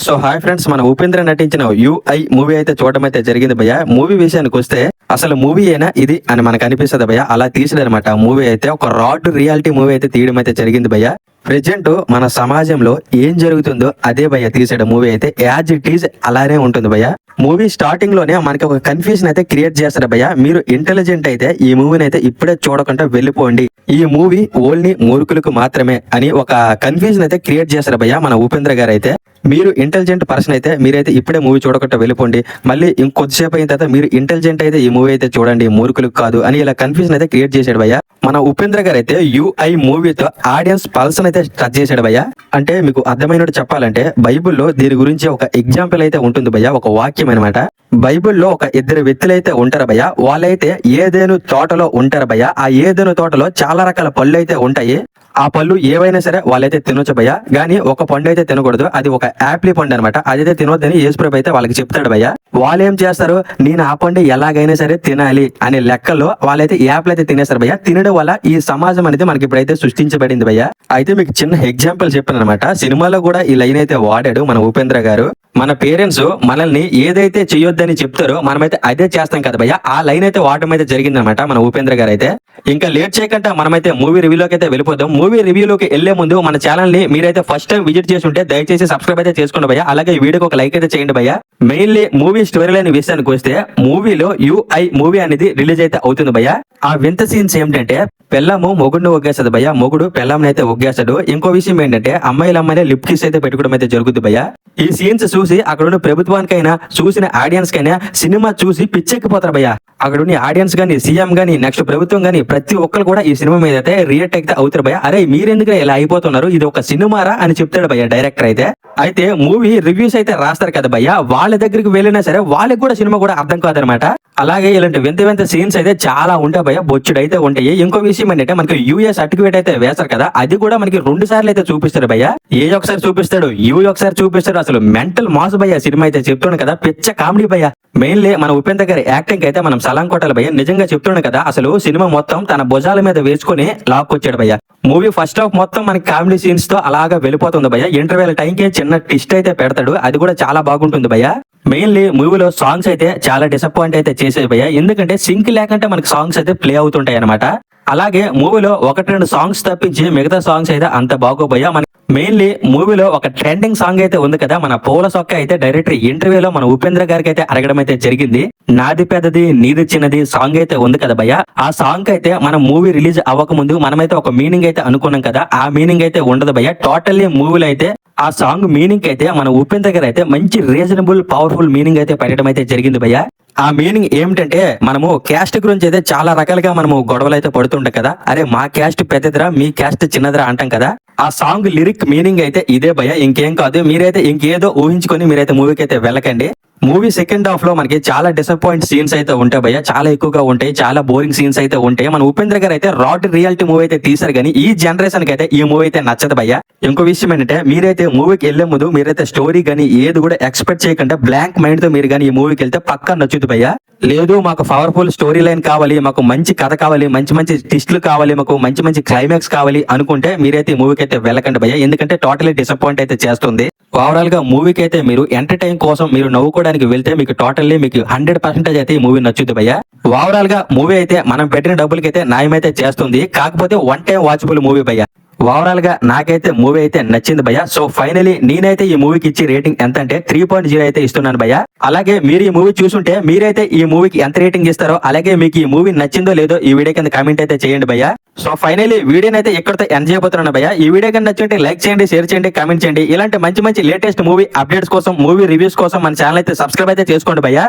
So hi friends, మన ఉపేంద్ర నటించిన UI movie అయితే చూడడం అయితే జరిగింది భయ్య. మూవీ విషయానికి వస్తే అసలు మూవీ అయినా ఇది అని మనకు అనిపిస్తుంది భయ్య. అలా తీసాడనమాట మూవీ అయితే. ఒక రాడ్ రియాలిటీ మూవీ అయితే తీయడం అయితే జరిగింది భయ్య. ప్రెజెంట్ మన సమాజంలో ఏం జరుగుతుందో అదే భయ్య తీసాడు మూవీ అయితే. యాజ్ ఇట్ ఈజ్ అలానే ఉంటుంది భయ్య. మూవీ స్టార్టింగ్ లోనే మనకి ఒక కన్ఫ్యూజన్ అయితే క్రియేట్ చేస్తారు భయ్య. మీరు ఇంటెలిజెంట్ అయితే ఈ మూవీని అయితే ఇప్పుడే చూడకుండా వెళ్ళిపోండి, ఈ మూవీ ఓన్లీ మూర్ఖులకు మాత్రమే అని ఒక కన్ఫ్యూజన్ అయితే క్రియేట్ చేస్తారు భయ్య మన ఉపేంద్ర గారు అయితే. మీరు ఇంటెలిజెంట్ పర్సన్ అయితే మీరైతే ఇప్పుడే మూవీ చూడకుండా వెళ్ళిపోండి, మళ్ళీ ఇంకొద్దిసేపు అయిన తర్వాత మీరు ఇంటెలిజెంట్ అయితే ఈ మూవీ అయితే చూడండి, మూర్ఖులకు కాదు అని ఇలా కన్ఫ్యూజన్ అయితే క్రియేట్ చేశాడు భయ్య. మన ఉపేంద్ర గారు అయితే యుఐ మూవీతో ఆడియన్స్ పల్స్ అయితే టచ్ చేశాడు భయ్య. అంటే మీకు అర్థమైనట్టు చెప్పాలంటే బైబుల్లో దీని గురించి ఒక ఎగ్జాంపుల్ అయితే ఉంటుంది భయ్య, ఒక వాక్యం అనమాట. బైబుల్లో ఒక ఇద్దరు వ్యక్తులు అయితే ఉంటారు భయ్య. వాళ్ళైతే ఏదేను తోటలో ఉంటారు భయ్య. ఆ ఏదేను తోటలో చాలా రకాల పళ్ళు అయితే ఉంటాయి. ఆ పళ్ళు ఏవైనా సరే వాళ్ళైతే తినొచ్చు భయ్య, కానీ ఒక పండు అయితే తినకూడదు. అది ఒక యాపిల్ పండు అనమాట. అదైతే తినొద్దని యేసుప్రభు అయితే వాళ్ళకి చెప్తాడు భయ్య. వాళ్ళు ఏం చేస్తారు, నేను ఆ పండు ఎలాగైనా సరే తినాలి అనే లెక్కలో వాళ్ళైతే యాపిల్ అయితే తినేస్తారు భయ్య. తినడం వల్ల ఈ సమాజం అనేది మనకి ఇప్పుడైతే సృష్టించబడింది భయ్య. అయితే మీకు చిన్న ఎగ్జాంపుల్ చెప్పాను అనమాట. సినిమాలో కూడా ఈ లైన్ అయితే వాడాడు మన ఉపేంద్ర గారు. మన పేరెంట్స్ మనల్ని ఏదైతే చేయొద్దని చెప్తారో మనమైతే అదే చేస్తాం కదా భయ్య. ఆ లైన్ అయితే వాడడం అయితే జరిగిందనమాట మన ఉపేంద్ర గారు అయితే. ఇంకా లేట్ చేయకుండా మనమైతే మూవీ రివ్యూలోకి అయితే వెళ్ళిపోతాం. మూవీ రివ్యూలోకి వెళ్లే ముందు మన ఛానల్ ని మీరైతే ఫస్ట్ టైం విజిట్ చేసి ఉంటే దయచేసి సబ్స్క్రైబ్ అయితే చేసుకోండి భయ్య. అలాగే ఈ వీడియోకి ఒక లైక్ అయితే చేయండి భయ్య. మెయిన్లీ మూవీ స్టోరీ లైన్ విషయానికి వస్తే మూవీలో యుఐ మూవీ అనేది రిలీజ్ అయితే అవుతుంది భయ్య. ఆ వింత సీన్స్ ఏమిటంటే పెళ్ళము మొగుడిని ఒగ్గేస్తుంది భయ్య, మొగుడు పెళ్ళంని అయితే ఒగ్గేస్తాడు. ఇంకో విషయం ఏంటంటే అమ్మాయిలమ్మాయినే లిప్ కిస్ అయితే పెట్టుకోవడం అయితే జరుగుతుంది భయ్య. ఈ సీన్స్ చూసి అక్కడున్న ప్రభుత్వానికైనా చూసిన ఆడియన్స్ కైనా సినిమా చూసి పిచ్చెక్కిపోతారు భయ్య. అక్కడున్న ఆడియన్స్ గానీ, సీఎం గానీ, నెక్స్ట్ ప్రభుత్వం గానీ ప్రతి ఒక్కరు కూడా ఈ సినిమా మీద అయితే రియాక్ట్ అయితే అవుతారు భయ్య. అరే మీరెందుకు ఇలా అయిపోతున్నారు, ఇది ఒక సినిమారా అని చెప్తాడు భయ్య డైరెక్టర్ అయితే. అయితే మూవీ రివ్యూస్ అయితే రాస్తారు కదా భయ్య, వాళ్ళ దగ్గరికి వెళ్ళినా సరే వాళ్ళకి కూడా సినిమా కూడా అర్థం కాదనమాట. అలాగే ఇలాంటి వింత వింత సీన్స్ అయితే చాలా ఉంటాయి భయ్య, బొచ్చుడు అయితే ఉంటాయి. ఇంకో విషయం ఏంటంటే మనకి యూఏ సర్టిఫికేట్ అయితే వేస్తారు కదా, అది కూడా మనకి 2 సార్లు అయితే చూపిస్తారు భయ్య. ఏ ఒకసారి చూపిస్తాడు, యూ ఒకసారి చూపిస్తాడు. అసలు మెంటల్ మాస్ భయ్య సినిమా అయితే. చెప్తున్నాను కదా, పిచ్చ కామెడీ భయ్య. మెయిన్లీ మన ఉపేంద్ర గారి యాక్టింగ్ అయితే మనం సలాం కొట్టాలి భయ్య. నిజంగా చెప్తున్నాను కదా, అసలు సినిమా మొత్తం తన భుజాల మీద వేసుకుని లాక్కొచ్చాడు భయ్య. మూవీ ఫస్ట్ హాఫ్ మొత్తం మనకి కామెడీ సీన్స్ తో అలాగా వెళ్ళిపోతుంది భయ్య. ఇంటర్వెల్ టైంకి చిన్న ట్విస్ట్ అయితే పెడతాడు, అది కూడా చాలా బాగుంటుంది భయ్య. మెయిన్లీ మూవీలో సాంగ్స్ అయితే చాలా డిసప్పాయింట్ అయితే చేసేది భయ్య. ఎందుకంటే సింక్ లేకుంటే మనకి సాంగ్స్ అయితే ప్లే అవుతుంటాయి అనమాట. అలాగే మూవీలో 1-2 సాంగ్స్ తప్పించి మిగతా సాంగ్స్ అయితే అంత బాగోబోయా. మన మెయిన్లీ మూవీలో ఒక ట్రెండింగ్ సాంగ్ అయితే ఉంది కదా, మన పూల సొక్క అయితే డైరెక్టర్ ఇంటర్వ్యూలో మన ఉపేంద్ర గారికి అయితే అడగడం అయితే జరిగింది. నాది పెద్దది నీది చిన్నది సాంగ్ అయితే ఉంది కదా భయ్య. ఆ సాంగ్ అయితే మన మూవీ రిలీజ్ అవ్వక ముందు మనమైతే ఒక మీనింగ్ అయితే అనుకున్నాం కదా, ఆ మీనింగ్ అయితే ఉండదు భయ్య. టోటల్లీ మూవీలో అయితే ఆ సాంగ్ మీనింగ్ అయితే మన ఉపేంద్ర గారు అయితే మంచి రీజనబుల్ పవర్ఫుల్ మీనింగ్ అయితే పెట్టడం అయితే జరిగింది భయ్య. ఆ మీనింగ్ ఏమిటంటే మనము క్యాస్ట్ గురించి అయితే చాలా రకాలుగా మనము గొడవలు అయితే పడుతుంటాం కదా. అరే మా క్యాస్ట్ పెద్దదిరా, మీ క్యాస్ట్ చిన్నదిరా అంటాం కదా. ఆ సాంగ్ లిరిక్ మీనింగ్ అయితే ఇదే భయ్య, ఇంకేం కాదు. మీరైతే ఇంకేదో ఊహించుకొని మీరైతే మూవీకి అయితే వెళ్ళకండి. మూవీ సెకండ్ హాఫ్ లో మనకి చాలా డిసప్పాయింట్ సీన్స్ అయితే ఉంటాయి భయ్య, చాలా ఎక్కువగా ఉంటాయి, చాలా బోరింగ్ సీన్స్ అయితే ఉంటాయి. మన ఉపేంద్ర గారు అయితే రాడ్ రియాలిటీ మూవీ అయితే తీసారు, కానీ ఈ జనరేషన్ కి అయితే ఈ మూవీ అయితే నచ్చదు భయ్య. ఇంకో విషయం ఏంటంటే మీరైతే మూవీకి వెళ్లే ముందు మీరైతే స్టోరీ గానీ ఏది కూడా ఎక్స్పెక్ట్ చేయకుండా బ్లాంక్ మైండ్ తో మీరు కానీ ఈ మూవీకి వెళ్తే పక్కా నచ్చుతుంది భయ్య. లేదు మాకు పవర్ఫుల్ స్టోరీ లైన్ కావాలి, మాకు మంచి కథ కావాలి, మంచి మంచి ట్విస్టులు కావాలి, మాకు మంచి మంచి క్లైమాక్స్ కావాలి అనుకుంటే మీరైతే ఈ మూవీకి అయితే వెళ్ళకండి భయ్య. ఎందుకంటే టోటలీ డిసప్పాయింట్ అయితే చేస్తుంది. ఓవరాల్ గా మూవీకి అయితే మీరు ఎంటర్టైన్ కోసం మీరు నవ్వుకోవడానికి వెళ్తే మీకు టోటల్లీ మీకు 100% అయితే ఈ మూవీ నచ్చుతుంది భయ్య. ఓవరాల్ గా మూవీ అయితే మనం పెట్టిన డబ్బులకి అయితే న్యాయం అయితే చేస్తుంది. కాకపోతే 1 టైం వాచబుల్ మూవీ భయ్య. ఓవరాల్ గా నాకైతే మూవీ అయితే నచ్చింది భయ్య. సో ఫైనలీ నేనైతే ఈ మూవీకి ఇచ్చి రేటింగ్ ఎంత అంటే 3.0 అయితే ఇస్తున్నాను భయ్య. అలాగే మీరు ఈ మూవీ చూసుంటే మీరైతే ఈ మూవీకి ఎంత రేటింగ్ ఇస్తారో, అలాగే మీకు ఈ మూవీ నచ్చిందో లేదో ఈ వీడియో కింద కామెంట్ అయితే చేయండి భయ్య. సో ఫైనలీ వీడియోని అయితే ఎక్కడితో ఎండ్ చేయబోతున్నాను భయ్య. ఈ వీడియో కింద నచ్చుంటే లైక్ చేయండి, షేర్ చేయండి, కామెంట్ చేయండి. ఇలాంటి మంచి మంచి లేటెస్ట్ మూవీ అప్డేట్స్ కోసం, మూవీ రివ్యూస్ కోసం మన ఛానల్ అయితే సబ్స్క్రైబ్ అయితే చేసుకోండి భయ్య.